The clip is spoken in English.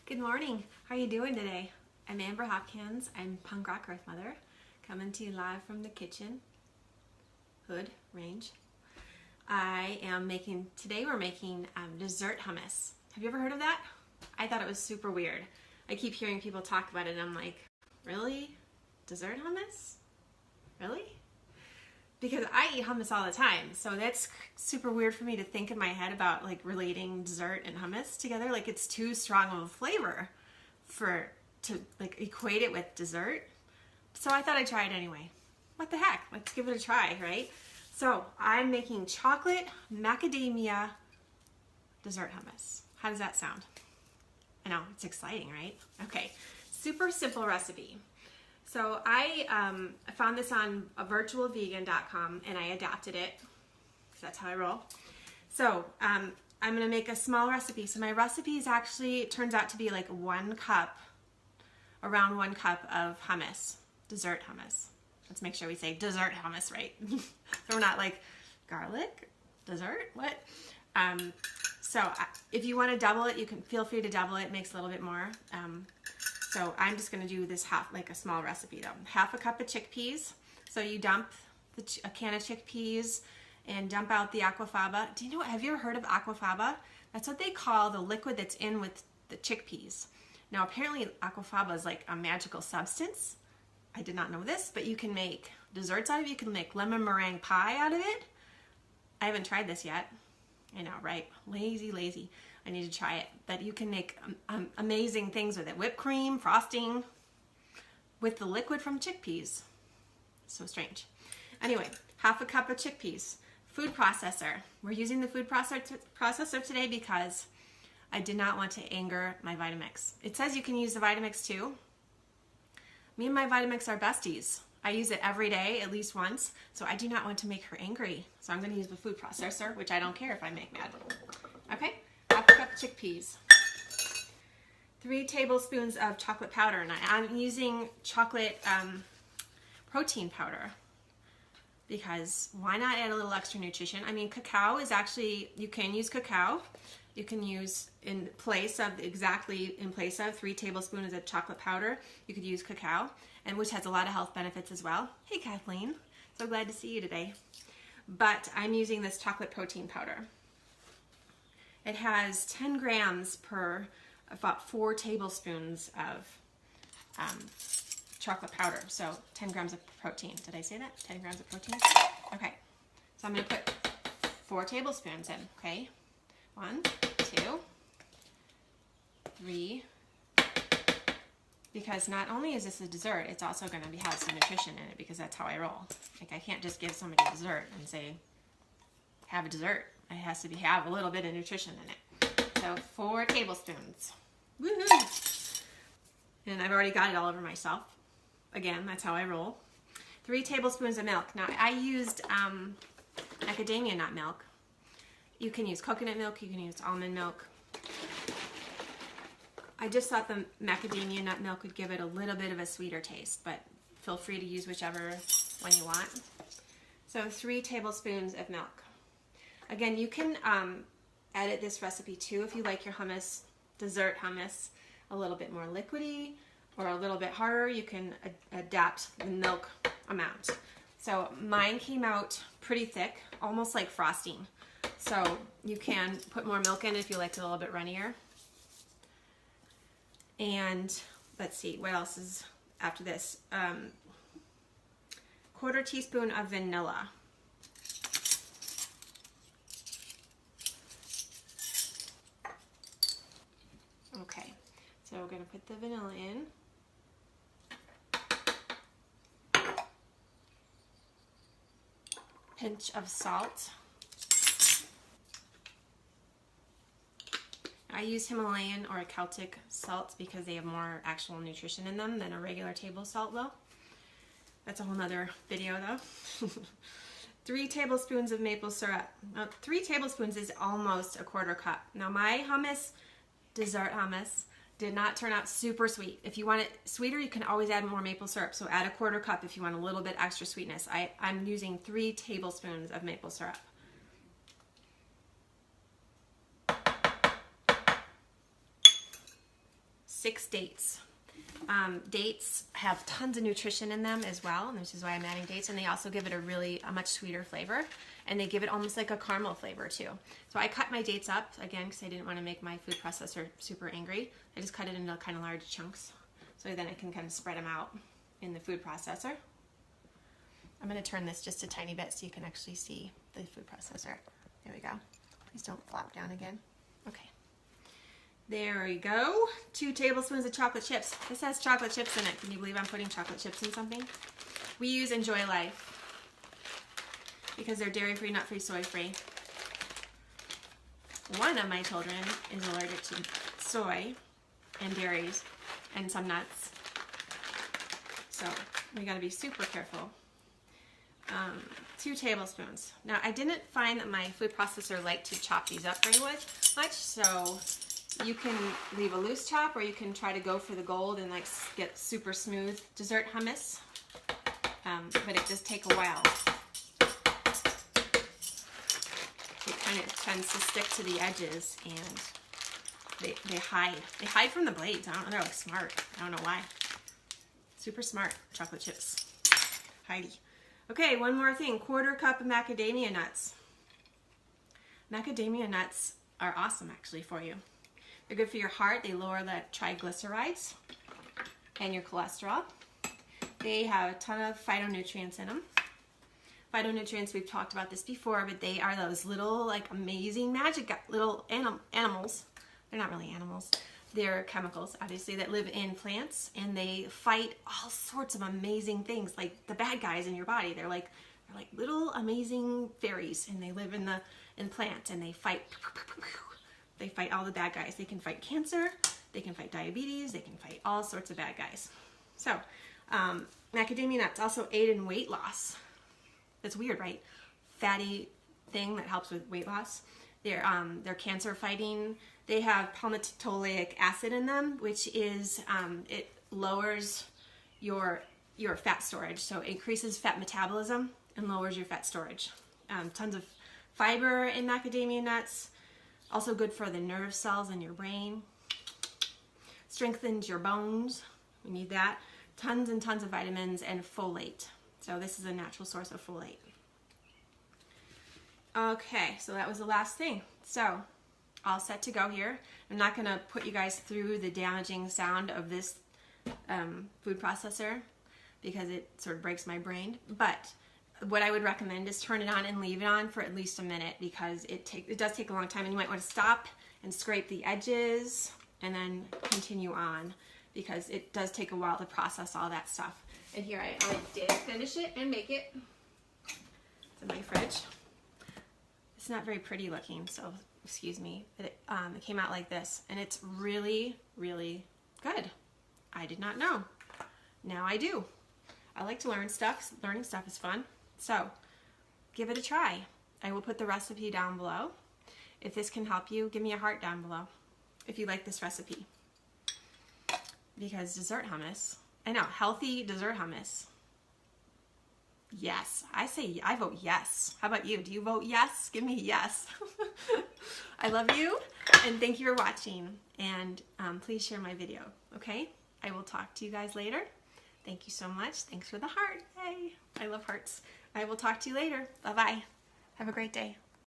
Good morning. How are you doing today? I'm Amber Hopkins. I'm punk rock earth mother, coming to you live from the kitchen, hood, range. Today we're making dessert hummus. Have you ever heard of that? I thought it was super weird. I keep hearing people talk about it and I'm like, really? Dessert hummus? Really? Because I eat hummus all the time, so that's super weird for me to think in my head about like relating dessert and hummus together. Like it's too strong of a flavor to like equate it with dessert. So I thought I'd try it anyway. What the heck? Let's give it a try, right? So I'm making chocolate macadamia dessert hummus. How does that sound? I know, it's exciting, right? Okay, super simple recipe. So I found this on virtualvegan.com and I adapted it because that's how I roll. So I'm going to make a small recipe. So my recipe is actually, turns out to be like around 1 cup of hummus, dessert hummus. Let's make sure we say dessert hummus right. So we're not like garlic, dessert, what? So if you want to double it, you can feel free to double it. It makes a little bit more. So I'm just going to do this like a small recipe though. Half a cup of chickpeas. So you dump a can of chickpeas and dump out the aquafaba. Do you know, have you ever heard of aquafaba? That's what they call the liquid that's in with the chickpeas. Now apparently aquafaba is like a magical substance. I did not know this, but you can make desserts out of it. You can make lemon meringue pie out of it. I haven't tried this yet. I know, right? Lazy. I need to try it. But you can make amazing things with it. Whipped cream, frosting, with the liquid from chickpeas. So strange. Anyway, half a cup of chickpeas. Food processor. We're using the food processor today because I did not want to anger my Vitamix. It says you can use the Vitamix too. Me and my Vitamix are besties. I use it every day, at least once, so I do not want to make her angry. So I'm going to use the food processor, which I don't care if I make mad. Okay, half a cup of chickpeas. 3 tablespoons of chocolate powder, and I'm using chocolate protein powder because why not add a little extra nutrition? I mean, cacao is actually, you can use cacao. You can use in place of 3 tablespoons of chocolate powder, you could use cacao, and which has a lot of health benefits as well. Hey Kathleen, so glad to see you today. But I'm using this chocolate protein powder. It has 10 grams per about 4 tablespoons of chocolate powder. So 10 grams of protein. Did I say that? 10 grams of protein? Okay, so I'm gonna put 4 tablespoons in, okay? 1, 2, 3, because not only is this a dessert, it's also going to have some nutrition in it because that's how I roll. Like I can't just give somebody dessert and say, have a dessert. It has to have a little bit of nutrition in it. So 4 tablespoons. Woohoo! And I've already got it all over myself. Again, that's how I roll. 3 tablespoons of milk. Now I used macadamia nut milk. You can use coconut milk, you can use almond milk. I just thought the macadamia nut milk would give it a little bit of a sweeter taste, but feel free to use whichever one you want. So 3 tablespoons of milk. Again, you can edit this recipe too if you like your hummus, dessert hummus, a little bit more liquidy or a little bit harder. You can adapt the milk amount. So mine came out pretty thick, almost like frosting. So you can put more milk in if you like it a little bit runnier. And let's see, what else is after this? 1/4 teaspoon of vanilla. Okay, so we're gonna put the vanilla in. Pinch of salt. I use Himalayan or Celtic salts because they have more actual nutrition in them than a regular table salt will. That's a whole nother video though. 3 tablespoons of maple syrup. Now, 3 tablespoons is almost a 1/4 cup. Now my hummus, dessert hummus, did not turn out super sweet. If you want it sweeter, you can always add more maple syrup. So add a 1/4 cup if you want a little bit extra sweetness. I'm using 3 tablespoons of maple syrup. 6 dates. Dates have tons of nutrition in them as well, and this is why I'm adding dates, and they also give it a much sweeter flavor, and they give it almost like a caramel flavor too. So I cut my dates up, again, because I didn't want to make my food processor super angry. I just cut it into kind of large chunks, so then I can kind of spread them out in the food processor. I'm going to turn this just a tiny bit so you can actually see the food processor. There we go. Please don't flop down again. Okay. There we go. 2 tablespoons of chocolate chips. This has chocolate chips in it. Can you believe I'm putting chocolate chips in something? We use Enjoy Life because they're dairy-free, nut-free, soy-free. One of my children is allergic to soy and dairies and some nuts. So we got to be super careful. 2 tablespoons. Now I didn't find that my food processor liked to chop these up very much, so you can leave a loose chop, or you can try to go for the gold and like get super smooth dessert hummus, but it does take a while. It kind of tends to stick to the edges, and they hide. They hide from the blades. I don't know. They're like smart. I don't know why. Super smart chocolate chips. Heidi. Okay, one more thing. 1/4 cup of macadamia nuts. Macadamia nuts are awesome actually for you. They're good for your heart. They lower the triglycerides and your cholesterol. They have a ton of phytonutrients in them. Phytonutrients, we've talked about this before, but they are those little like amazing magic little animals. They're not really animals. They're chemicals, obviously, that live in plants, and they fight all sorts of amazing things, like the bad guys in your body. They're like little amazing fairies, and they live in plants, and they fight all the bad guys. They can fight cancer, they can fight diabetes, they can fight all sorts of bad guys. So, macadamia nuts also aid in weight loss. That's weird, right? Fatty thing that helps with weight loss. They're cancer fighting. They have palmitoleic acid in them, which is, it lowers your fat storage. So it increases fat metabolism and lowers your fat storage. Tons of fiber in macadamia nuts. Also good for the nerve cells in your brain. Strengthens your bones. We need that. Tons and tons of vitamins and folate. So this is a natural source of folate. Okay, so that was the last thing. So all set to go here. I'm not going to put you guys through the damaging sound of this food processor because it sort of breaks my brain. But what I would recommend is turn it on and leave it on for at least a minute, because it does take a long time, and you might want to stop and scrape the edges and then continue on, because it does take a while to process all that stuff. And here I did finish it and make it. It's in my fridge. It's not very pretty looking, so excuse me. But it came out like this, and it's really, really good. I did not know. Now I do. I like to learn stuff. Learning stuff is fun. So give it a try. I will put the recipe down below. If this can help you, give me a heart down below if you like this recipe. Because dessert hummus, I know, healthy dessert hummus. Yes, I vote yes. How about you? Do you vote yes? Give me yes. I love you, and thank you for watching. And please share my video, okay? I will talk to you guys later. Thank you so much. Thanks for the heart. Yay. I love hearts. I will talk to you later. Bye-bye. Have a great day.